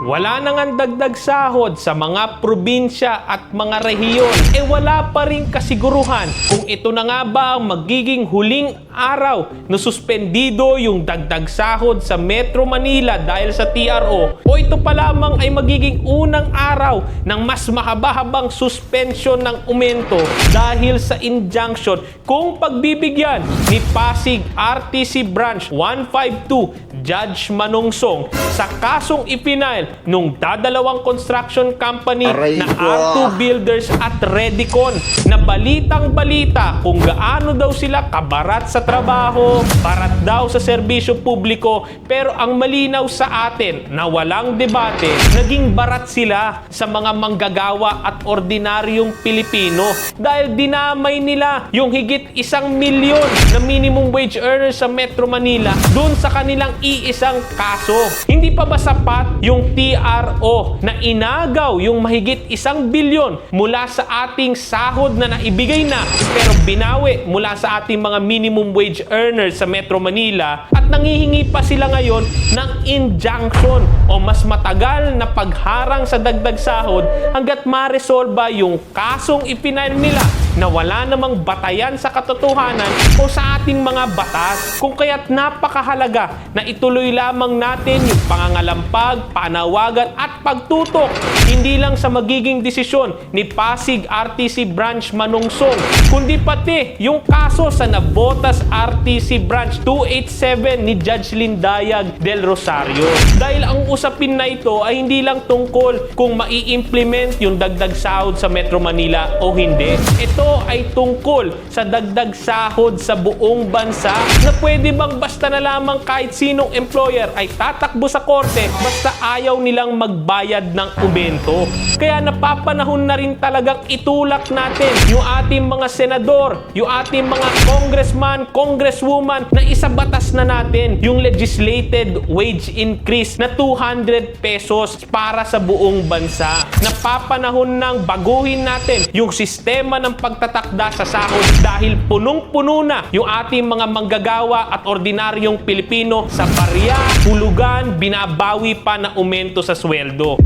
Wala nang ang dagdag sahod sa mga probinsya at mga rehiyon. Wala pa rin kasiguruhan kung ito na nga ba ang magiging huling araw na suspendido yung dagdag sahod sa Metro Manila dahil sa TRO, o ito pa lamang ay magiging unang araw ng mas mahaba-habang suspension ng aumento dahil sa injunction kung pagbibigyan ni Pasig RTC Branch 152 Judge Manungsong sa kasong ipinail nung dadalawang construction company na R2 Builders at Redicon, na balitang-balita kung gaano daw sila kabarat sa trabaho, barat daw sa serbisyo publiko, pero ang malinaw sa atin na walang debate, naging barat sila sa mga manggagawa at ordinaryong Pilipino dahil dinamay nila yung higit 1 milyon na minimum wage earners sa Metro Manila dun sa kanilang iisang kaso. Hindi pa ba sapat yung TRO na inagaw yung mahigit 1 bilyon mula sa ating sahod na naibigay na pero binawi mula sa ating mga minimum wage earners sa Metro Manila, at nangihingi pa sila ngayon ng injunction o mas matagal na pagharang sa dagdag sahod hanggat maresolba yung kasong ipinail nila na wala namang batayan sa katotohanan o sa ating mga batas, kung kaya't napakahalaga na ituloy lamang natin yung pangangalampag, panawagan at pagtutok hindi lang sa magiging desisyon ni Pasig RTC Branch Manungsong, kundi pati yung kaso sa Navotas RTC Branch 287 ni Judge Lindayag del Rosario. Dahil ang usapin na ito ay hindi lang tungkol kung mai-implement yung dagdag sahod sa Metro Manila o hindi. Ito ay tungkol sa dagdag sahod sa buong bansa na pwede bang basta na lamang kahit sinong employer ay tatakbo sa korte basta ayaw nilang magbayad ng aumento. Kaya napapanahon na rin talagang itulak natin yung ating mga senador, yung ating mga congressman, congresswoman na isabatas na natin yung legislated wage increase na 200 pesos para sa buong bansa. Napapanahon nang baguhin natin yung sistema ng pagtatakda sa sahod dahil punong-puno na yung ating mga manggagawa at ordinaryong Pilipino sa barya, hulugan, binabawi pa na aumento sa sweldo.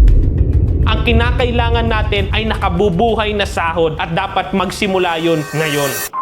Ang kinakailangan natin ay nakabubuhay na sahod at dapat magsimula yun ngayon.